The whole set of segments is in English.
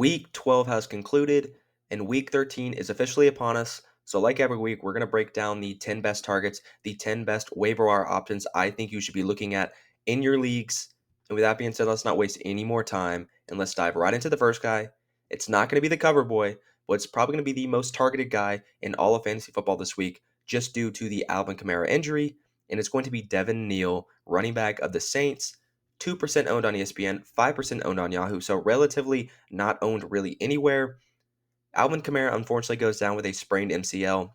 Week 12 has concluded, and Week 13 is officially upon us. So, like every week, we're going to break down the 10 best targets, the 10 best waiver wire options I think you should be looking at in your leagues. And with that being said, let's not waste any more time and let's dive right into the first guy. It's not going to be the cover boy, but it's probably going to be the most targeted guy in all of fantasy football this week, just due to the Alvin Kamara injury. And it's going to be Devin Neal, running back of the Saints. 2% owned on ESPN, 5% owned on Yahoo, so relatively not owned really anywhere. Alvin Kamara unfortunately goes down with a sprained MCL,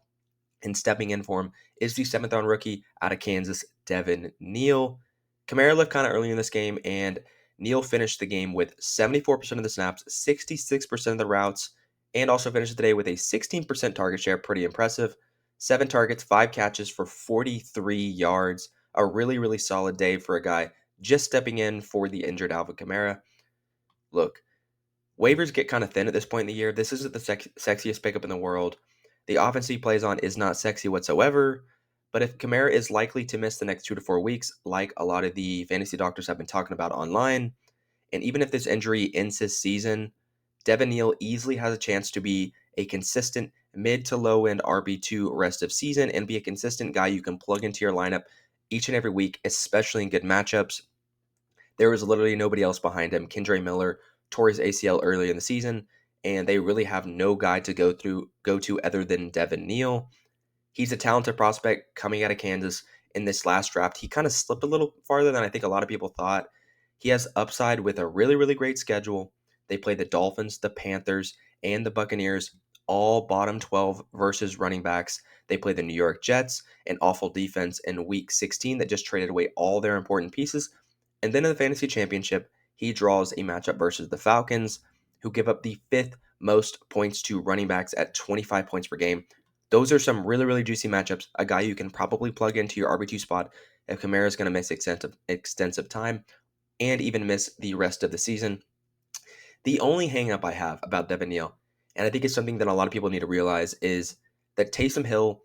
and stepping in for him is the 7th round rookie out of Kansas, Devin Neal. Kamara left kind of early in this game, and Neal finished the game with 74% of the snaps, 66% of the routes, and also finished the day with a 16% target share. Pretty impressive. 7 targets, 5 catches for 43 yards. A really, really solid day for a guy just stepping in for the injured Alvin Kamara. Look, waivers get kind of thin at this point in the year. This isn't the sexiest pickup in the world. The offense he plays on is not sexy whatsoever. But if Kamara is likely to miss the next 2 to 4 weeks, like a lot of the fantasy doctors have been talking about online, and even if this injury ends his season, Devin Neal easily has a chance to be a consistent mid to low end RB2 rest of season and be a consistent guy you can plug into your lineup each and every week, especially in good matchups. There was literally nobody else behind him. Kendre Miller tore his ACL early in the season, and they really have no guy to go to other than Devin Neal. He's a talented prospect coming out of Kansas in this last draft. He kind of slipped a little farther than I think a lot of people thought. He has upside with a really, really great schedule. They play the Dolphins, the Panthers, and the Buccaneers, all bottom 12 versus running backs. They play the New York Jets, an awful defense in week 16 that just traded away all their important pieces. And then in the fantasy championship, he draws a matchup versus the Falcons, who give up the 5th most points to running backs at 25 points per game. Those are some really, really juicy matchups. A guy you can probably plug into your RB2 spot if Kamara is going to miss extensive time and even miss the rest of the season. The only hangup I have about Devin Neal, and I think it's something that a lot of people need to realize, is that Taysom Hill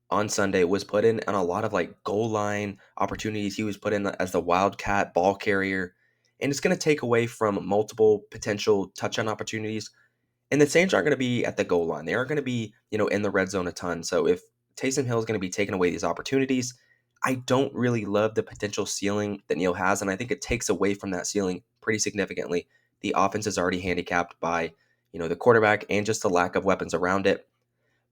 on Sunday was put in on a lot of like goal line opportunities. He was put in as the wildcat ball carrier, and it's going to take away from multiple potential touchdown opportunities. And the Saints aren't going to be at the goal line. They aren't going to be, in the red zone a ton. So if Taysom Hill is going to be taking away these opportunities, I don't really love the potential ceiling that Neal has, and I think it takes away from that ceiling pretty significantly. The offense is already handicapped by, the quarterback and just the lack of weapons around it.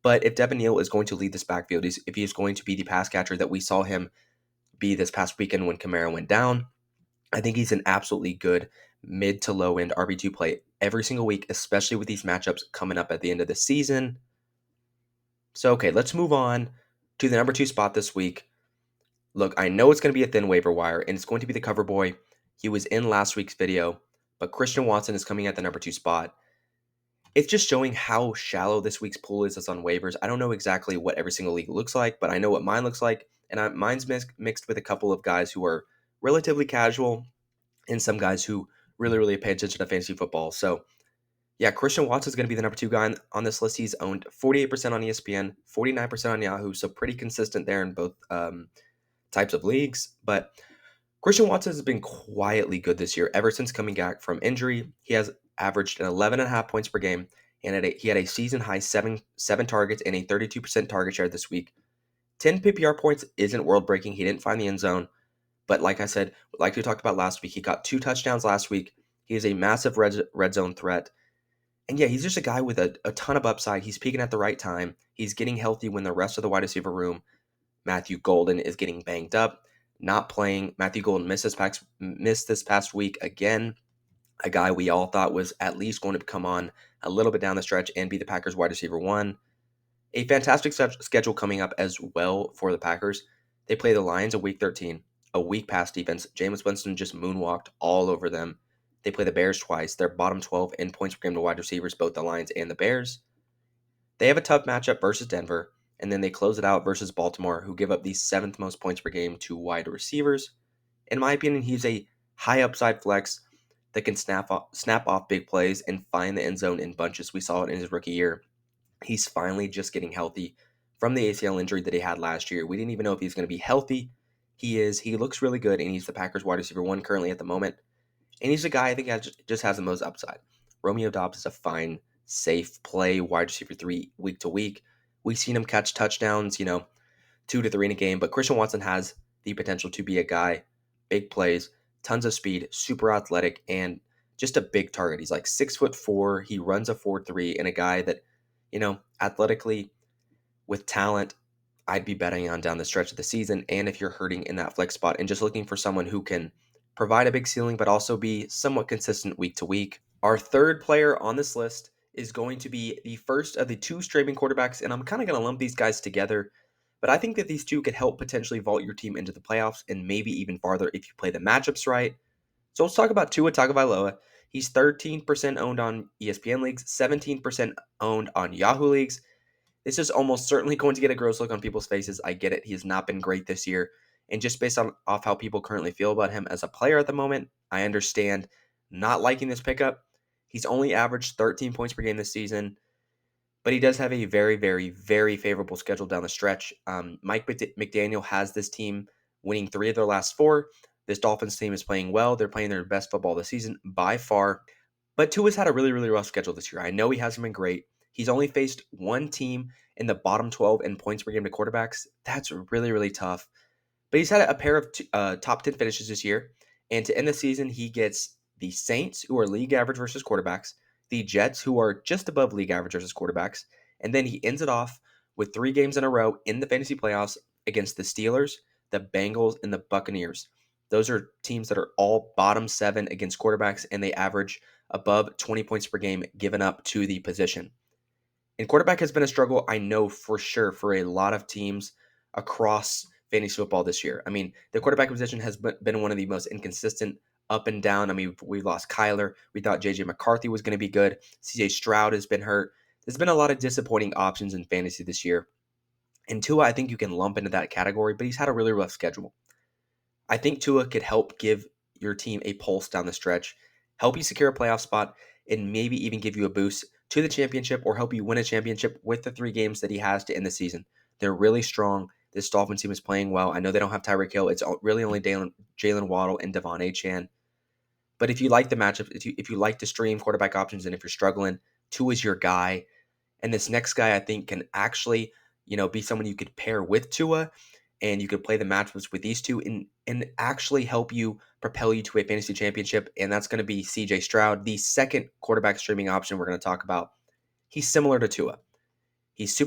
But if Devin Neal is going to lead this backfield, if he is going to be the pass catcher that we saw him be this past weekend when Kamara went down, I think he's an absolutely good mid to low end RB2 play every single week, especially with these matchups coming up at the end of the season. So, okay, let's move on to the number 2 spot this week. Look, I know it's going to be a thin waiver wire, and it's going to be the cover boy. He was in last week's video, but Christian Watson is coming at the number 2 spot. It's just showing how shallow this week's pool is on waivers. I don't know exactly what every single league looks like, but I know what mine looks like, and mine's mixed with a couple of guys who are relatively casual and some guys who really, really pay attention to fantasy football. So, yeah, Christian Watson is going to be the number 2 guy on this list. He's owned 48% on ESPN, 49% on Yahoo, so pretty consistent there in both types of leagues. But Christian Watson has been quietly good this year. Ever since coming back from injury, he has averaged an 11.5 points per game, and he had a season-high seven targets and a 32% target share this week. 10 PPR points isn't world-breaking. He didn't find the end zone. But like I said, like we talked about last week, he got 2 touchdowns last week. He is a massive red zone threat. And yeah, he's just a guy with a ton of upside. He's peaking at the right time. He's getting healthy when the rest of the wide receiver room, Matthew Golden, is getting banged up, not playing. Matthew Golden missed this past week again. A guy we all thought was at least going to come on a little bit down the stretch and be the Packers wide receiver 1. A fantastic schedule coming up as well for the Packers. They play the Lions in week 13, a weak pass defense. Jameis Winston just moonwalked all over them. They play the Bears twice. They're bottom 12 in points per game to wide receivers, both the Lions and the Bears. They have a tough matchup versus Denver, and then they close it out versus Baltimore, who give up the 7th most points per game to wide receivers. In my opinion, he's a high upside flex that can snap off big plays and find the end zone in bunches. We saw it in his rookie year. He's finally just getting healthy from the ACL injury that he had last year. We didn't even know if he's going to be healthy. He is. He looks really good, and he's the Packers wide receiver 1 currently at the moment. And he's a guy I think just has the most upside. Romeo Dobbs is a fine, safe play, wide receiver 3 week to week. We've seen him catch touchdowns, 2 to 3 in a game, but Christian Watson has the potential to be a guy, big plays, tons of speed, super athletic, and just a big target. He's like 6'4". He runs a 4.3, and a guy that, athletically with talent, I'd be betting on down the stretch of the season. And if you're hurting in that flex spot and just looking for someone who can provide a big ceiling, but also be somewhat consistent week to week. Our third player on this list is going to be the first of the two streaming quarterbacks, and I'm kind of going to lump these guys together. But I think that these two could help potentially vault your team into the playoffs and maybe even farther if you play the matchups right. So let's talk about Tua Tagovailoa. He's 13% owned on ESPN leagues, 17% owned on Yahoo leagues. This is almost certainly going to get a gross look on people's faces. I get it. He has not been great this year. And just based on off how people currently feel about him as a player at the moment, I understand not liking this pickup. He's only averaged 13 points per game this season, but he does have a very, very, very favorable schedule down the stretch. Mike McDaniel has this team winning 3 of their last 4. This Dolphins team is playing well. They're playing their best football this season by far. But Tua's had a really, really rough schedule this year. I know he hasn't been great. He's only faced one team in the bottom 12 in points per game to quarterbacks. That's really, really tough. But he's had a pair of top 10 finishes this year. And to end the season, he gets the Saints, who are league average versus quarterbacks, the Jets, who are just above league average versus quarterbacks. And then he ends it off with 3 games in a row in the fantasy playoffs against the Steelers, the Bengals, and the Buccaneers. Those are teams that are all bottom 7 against quarterbacks, and they average above 20 points per game given up to the position. And quarterback has been a struggle, I know for sure, for a lot of teams across fantasy football this year. I mean, the quarterback position has been one of the most inconsistent up and down. I mean, we lost Kyler. We thought J.J. McCarthy was going to be good. C.J. Stroud has been hurt. There's been a lot of disappointing options in fantasy this year. And Tua, I think you can lump into that category, but he's had a really rough schedule. I think Tua could help give your team a pulse down the stretch, help you secure a playoff spot, and maybe even give you a boost to the championship or help you win a championship with the 3 games that he has to end the season. They're really strong. This Dolphins team is playing well. I know they don't have Tyreek Hill. It's really only Jalen Waddle and Devon Achane. But if you like the matchup, if you like to stream quarterback options, and if you're struggling, Tua is your guy. And this next guy, I think, can actually, be someone you could pair with Tua, and you could play the matchups with these two and actually help you propel you to a fantasy championship. And that's going to be C.J. Stroud, the second quarterback streaming option we're going to talk about. He's similar to Tua. He's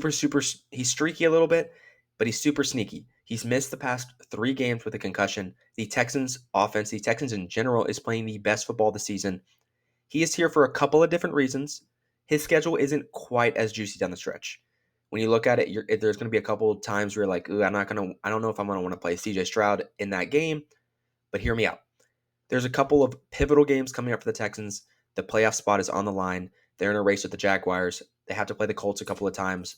he's streaky a little bit, but he's super sneaky. He's missed the past 3 games with a concussion. The Texans offense, the Texans in general, is playing the best football this season. He is here for a couple of different reasons. His schedule isn't quite as juicy down the stretch. When you look at it, there's going to be a couple of times where you're like, I don't know if I'm going to want to play CJ Stroud in that game, but hear me out. There's a couple of pivotal games coming up for the Texans. The playoff spot is on the line. They're in a race with the Jaguars. They have to play the Colts a couple of times.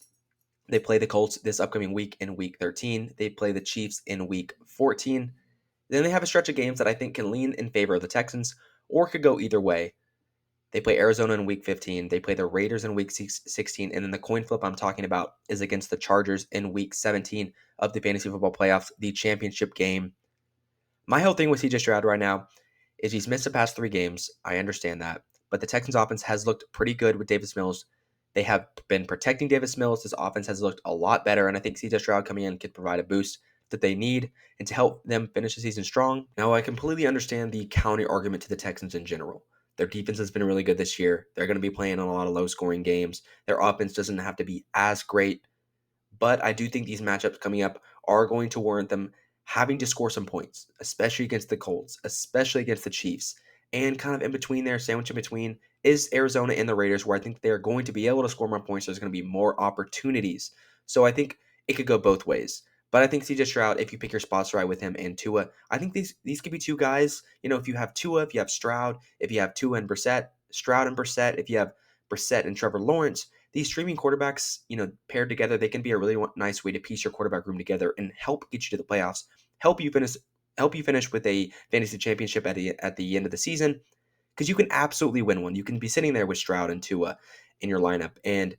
They play the Colts this upcoming week in week 13. They play the Chiefs in week 14. Then they have a stretch of games that I think can lean in favor of the Texans or could go either way. They play Arizona in week 15. They play the Raiders in week 16. And then the coin flip I'm talking about is against the Chargers in week 17 of the fantasy football playoffs, the championship game. My whole thing with CJ Stroud right now is he's missed the past 3 games. I understand that. But the Texans offense has looked pretty good with Davis Mills. They have been protecting Davis Mills. This offense has looked a lot better. And I think CJ Stroud coming in could provide a boost that they need and to help them finish the season strong. Now, I completely understand the counter argument to the Texans in general. Their defense has been really good this year. They're going to be playing on a lot of low-scoring games. Their offense doesn't have to be as great, but I do think these matchups coming up are going to warrant them having to score some points, especially against the Colts, especially against the Chiefs. And kind of in between there, sandwich in between, is Arizona and the Raiders, where I think they're going to be able to score more points. There's going to be more opportunities. So I think it could go both ways. But I think CJ Stroud, if you pick your spots right with him and Tua, I think these could be 2 guys. If you have Tua, if you have Stroud, if you have Tua and Brissett, Stroud and Brissett, if you have Brissett and Trevor Lawrence, these streaming quarterbacks, paired together, they can be a really nice way to piece your quarterback room together and help get you to the playoffs, help you finish with a fantasy championship at the end of the season, because you can absolutely win one. You can be sitting there with Stroud and Tua in your lineup, and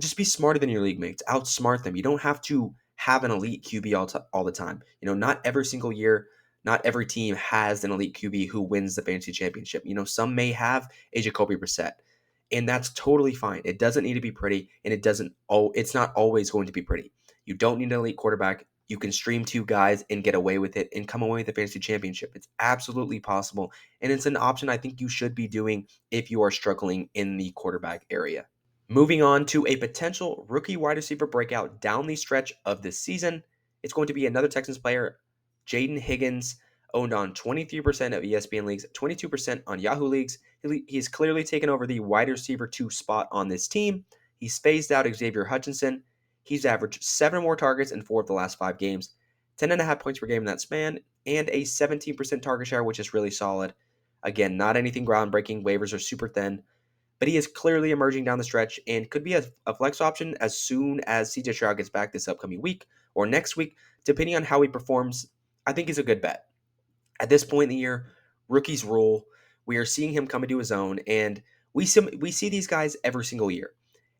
just be smarter than your league mates, outsmart them. You don't have to have an elite QB all the time. Not every single year, not every team has an elite QB who wins the fantasy championship. Some may have a Jacoby Brissett. And that's totally fine. It doesn't need to be pretty, and it's not always going to be pretty. You don't need an elite quarterback. You can stream two guys and get away with it and come away with a fantasy championship. It's absolutely possible. And it's an option I think you should be doing if you are struggling in the quarterback area. Moving on to a potential rookie wide receiver breakout down the stretch of this season, it's going to be another Texans player, Jaden Higgins, owned on 23% of ESPN leagues, 22% on Yahoo leagues. He's clearly taken over the wide receiver 2 spot on this team. He's phased out Xavier Hutchinson. He's averaged 7 more targets in 4 of the last 5 games, 10.5 points per game in that span, and a 17% target share, which is really solid. Again, not anything groundbreaking. Waivers are super thin, but he is clearly emerging down the stretch and could be a flex option as soon as CJ Stroud gets back this upcoming week or next week, depending on how he performs. I think he's a good bet. At this point in the year, rookies rule. We are seeing him come into his own, and we see these guys every single year.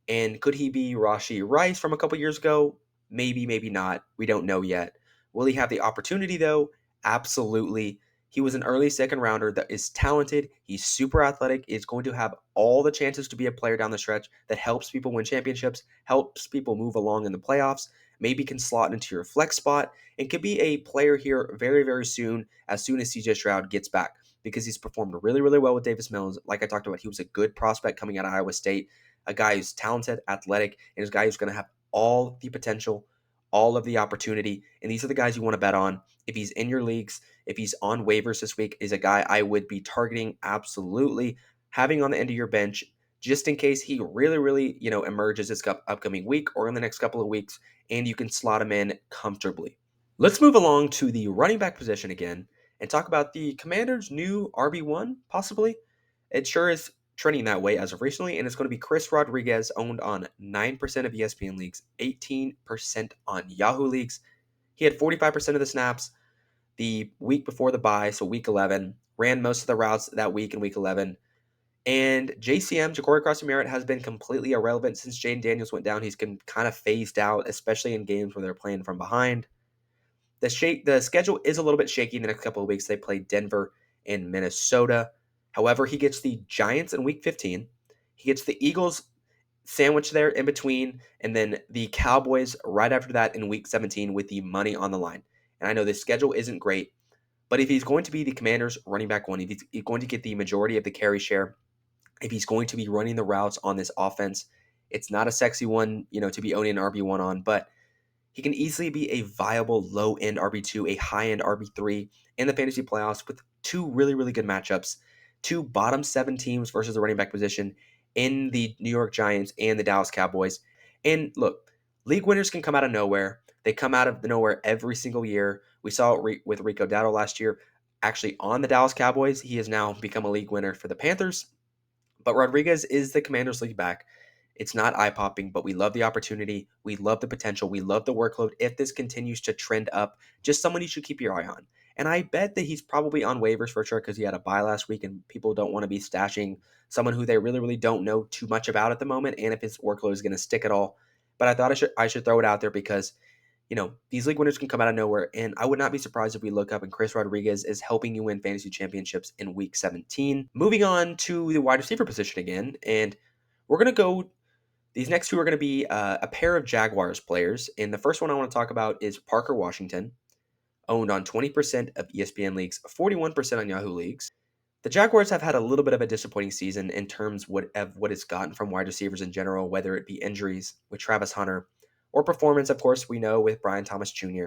And could he be Rashi Rice from a couple years ago? Maybe, maybe not. We don't know yet. Will he have the opportunity though? Absolutely. He was an early second rounder that is talented. He's super athletic, is going to have all the chances to be a player down the stretch that helps people win championships, helps people move along in the playoffs, maybe can slot into your flex spot, and could be a player here very, very soon as CJ Stroud gets back because he's performed really, really well with Davis Mills. Like I talked about, he was a good prospect coming out of Iowa State, a guy who's talented, athletic, and is a guy who's going to have all the potential, all of the opportunity. And these are the guys you want to bet on. If he's in your leagues, if he's on waivers this week, is a guy I would be targeting absolutely, having on the end of your bench just in case he really, really, emerges this upcoming week or in the next couple of weeks, and you can slot him in comfortably. Let's move along to the running back position again and talk about the Commanders' new RB1, possibly. It sure is trending that way as of recently, and it's going to be Chris Rodriguez, owned on 9% of ESPN leagues, 18% on Yahoo leagues. He had 45% of the snaps the week before the bye, so week 11, ran most of the routes that week in week 11. And JCM, Ja'Cory Cross-Merritt, has been completely irrelevant since Jaden Daniels went down. He's been kind of phased out, especially in games where they're playing from behind. The schedule is a little bit shaky in the next couple of weeks. They play Denver and Minnesota. However, he gets the Giants in week 15. He gets the Eagles sandwiched there in between, and then the Cowboys right after that in week 17 with the money on the line. And I know the schedule isn't great, but if he's going to be the Commanders' running back one, if he's going to get the majority of the carry share, if he's going to be running the routes on this offense, it's not a sexy one, to be owning an RB1 on, but he can easily be a viable low-end RB2, a high-end RB3 in the fantasy playoffs with two really, really good matchups, two bottom 7 teams versus the running back position in the New York Giants and the Dallas Cowboys. And look, league winners can come out of nowhere. They come out of nowhere every single year. We saw it with Rico Dowdle last year. Actually, on the Dallas Cowboys, he has now become a league winner for the Panthers. But Rodriguez is the Commanders' league back. It's not eye-popping, but we love the opportunity. We love the potential. We love the workload. If this continues to trend up, just someone you should keep your eye on. And I bet that he's probably on waivers for sure because he had a bye last week and people don't want to be stashing someone who they really, really don't know too much about at the moment and if his workload is going to stick at all. But I thought I should throw it out there because, these league winners can come out of nowhere. And I would not be surprised if we look up and Chris Rodriguez is helping you win fantasy championships in week 17. Moving on to the wide receiver position again. And we're going to go these next two are going to be a pair of Jaguars players. And the first one I want to talk about is Parker Washington, owned on 20% of ESPN leagues, 41% on Yahoo leagues. The Jaguars have had a little bit of a disappointing season in terms of what it's gotten from wide receivers in general, whether it be injuries with Travis Hunter or performance, of course, we know with Brian Thomas Jr.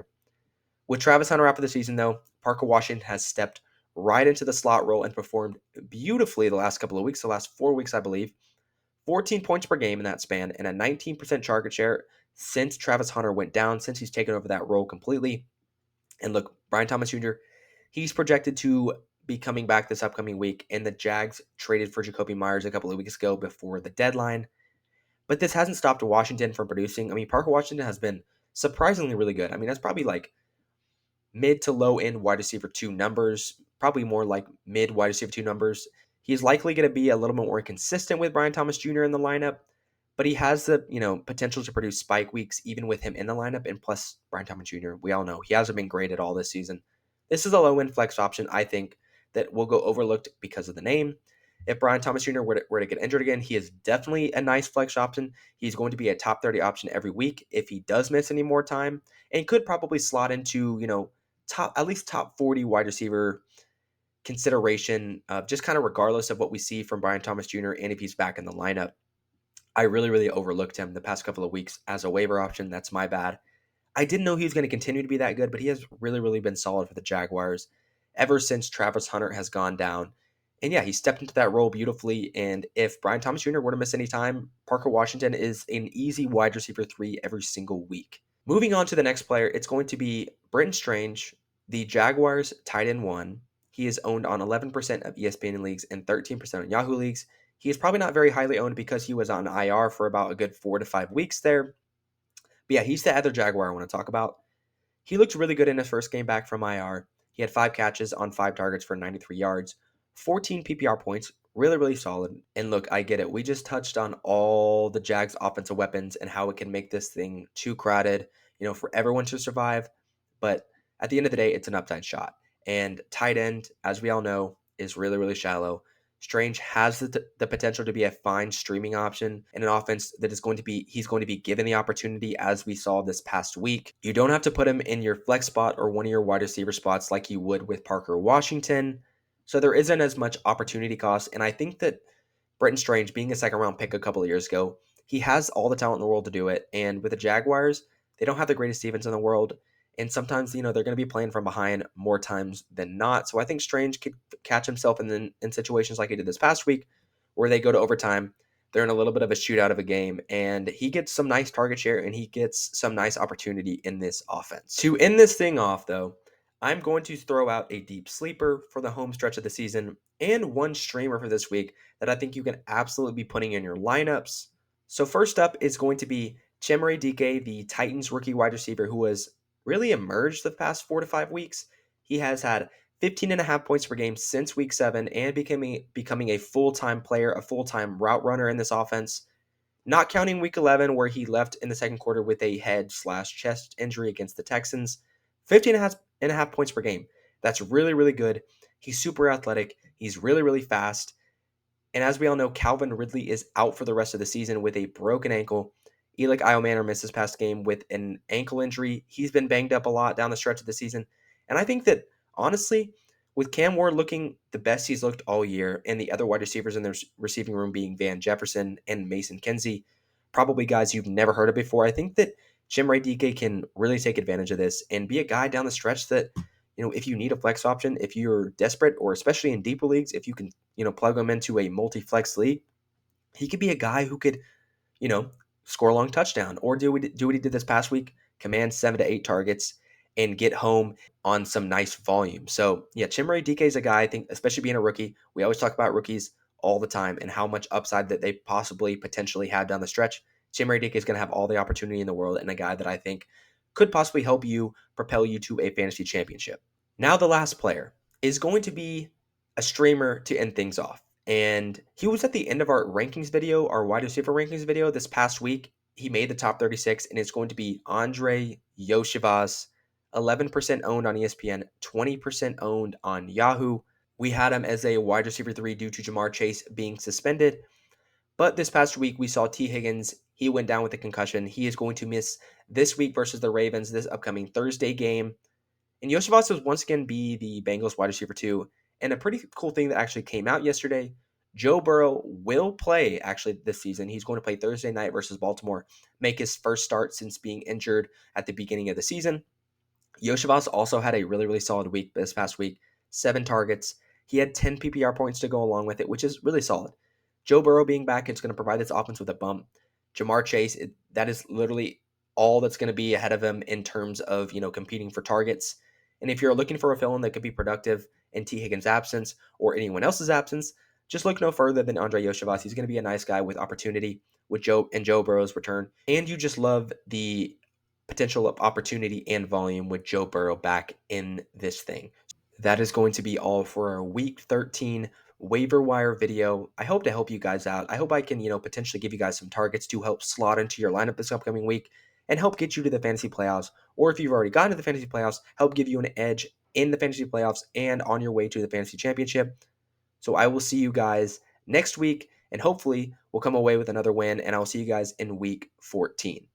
With Travis Hunter out for the season, though, Parker Washington has stepped right into the slot role and performed beautifully the last couple of weeks, the last 4 weeks, I believe. 14 points per game in that span and a 19% target share since Travis Hunter went down, since he's taken over that role completely. And look, Brian Thomas Jr., he's projected to be coming back this upcoming week, and the Jags traded for Jacoby Myers a couple of weeks ago before the deadline. But this hasn't stopped Washington from producing. I mean, Parker Washington has been surprisingly really good. I mean, that's probably like mid to low end wide receiver 2 numbers, probably more like mid wide receiver 2 numbers. He's likely going to be a little bit more consistent with Brian Thomas Jr. in the lineup, but he has the potential to produce spike weeks even with him in the lineup. And plus, Brian Thomas Jr., we all know he hasn't been great at all this season. This is a low end flex option, I think, that will go overlooked because of the name. If Brian Thomas Jr. were to get injured again, he is definitely a nice flex option. He's going to be a top 30 option every week if he does miss any more time, and could probably slot into, at least top 40 wide receiver consideration, just kind of regardless of what we see from Brian Thomas Jr. and if he's back in the lineup. I really, really overlooked him the past couple of weeks as a waiver option. That's my bad. I didn't know he was going to continue to be that good, but he has really, really been solid for the Jaguars ever since Travis Hunter has gone down. And yeah, he stepped into that role beautifully. And if Brian Thomas Jr. were to miss any time, Parker Washington is an easy wide receiver 3 every single week. Moving on to the next player, it's going to be Britton Strange, the Jaguars tight end 1. He is owned on 11% of ESPN leagues and 13% on Yahoo leagues. He is probably not very highly owned because he was on IR for about a good 4 to 5 weeks there. But yeah, he's the other Jaguar I want to talk about. He looked really good in his first game back from IR. He had 5 catches on 5 targets for 93 yards, 14 PPR points, really, really solid. And look, I get it. We just touched on all the Jags' offensive weapons and how it can make this thing too crowded, for everyone to survive. But at the end of the day, it's an upside shot. And tight end, as we all know, is really, really shallow. Strange has the potential to be a fine streaming option in an offense that he's going to be given the opportunity, as we saw this past week. You don't have to put him in your flex spot or one of your wide receiver spots like you would with Parker Washington. So there isn't as much opportunity cost. And I think that Britton Strange, being a second round pick a couple of years ago, he has all the talent in the world to do it. And with the Jaguars, they don't have the greatest defense in the world. And sometimes, they're going to be playing from behind more times than not. So I think Strange could catch himself in situations like he did this past week, where they go to overtime. They're in a little bit of a shootout of a game, and he gets some nice target share and he gets some nice opportunity in this offense. To end this thing off, though, I'm going to throw out a deep sleeper for the home stretch of the season and one streamer for this week that I think you can absolutely be putting in your lineups. So first up is going to be Chimere Dike, the Titans rookie wide receiver who has really emerged the past 4 to 5 weeks. He has had 15.5 points per game since week 7 and becoming a full-time player, a full-time route runner in this offense. Not counting week 11 where he left in the second quarter with a head/chest injury against the Texans. 15.5 points per game. That's really, really good. He's super athletic. He's really, really fast. And as we all know, Calvin Ridley is out for the rest of the season with a broken ankle. Elic Iomanor missed his past game with an ankle injury. He's been banged up a lot down the stretch of the season. And I think that, honestly, with Cam Ward looking the best he's looked all year, and the other wide receivers in the receiving room being Van Jefferson and Mason Kinsey, probably guys you've never heard of before, I think that Chimere Dike can really take advantage of this and be a guy down the stretch that, if you need a flex option, if you're desperate, or especially in deeper leagues, if you can, plug him into a multi-flex league, he could be a guy who could, you know, score a long touchdown or do what he did this past week, command 7 to 8 targets and get home on some nice volume. So yeah, Chimere Dike is a guy, I think, especially being a rookie. We always talk about rookies all the time and how much upside that they potentially have down the stretch. Chimere Dike is going to have all the opportunity in the world, and a guy that I think could possibly help you propel you to a fantasy championship. Now the last player is going to be a streamer to end things off. And he was at the end of our rankings video, our wide receiver rankings video this past week. He made the top 36, and it's going to be Andre Yoshivas, 11% owned on ESPN, 20% owned on Yahoo. We had him as a wide receiver 3 due to Jamar Chase being suspended. But this past week, we saw T. Higgins. He went down with a concussion. He is going to miss this week versus the Ravens, this upcoming Thursday game. And Yoshivas will once again be the Bengals wide receiver 2. And a pretty cool thing that actually came out yesterday, Joe Burrow will play actually this season. He's going to play Thursday night versus Baltimore, make his first start since being injured at the beginning of the season. Yoshivas also had a really, really solid week this past week, 7 targets. He had 10 PPR points to go along with it, which is really solid. Joe Burrow being back, it's going to provide this offense with a bump. Jamar Chase, that is literally all that's going to be ahead of him in terms of, competing for targets. And if you're looking for a fill-in that could be productive in T. Higgins' absence or anyone else's absence, just look no further than Andre Yoshivas. He's going to be a nice guy with opportunity with Joe Burrow's return. And you just love the potential of opportunity and volume with Joe Burrow back in this thing. That is going to be all for our Week 13 waiver wire video. I hope to help you guys out. I hope I can, potentially give you guys some targets to help slot into your lineup this upcoming week and help get you to the fantasy playoffs. Or if you've already gotten to the fantasy playoffs, help give you an edge in the fantasy playoffs and on your way to the fantasy championship. So I will see you guys next week, and hopefully we'll come away with another win, and I'll see you guys in week 14.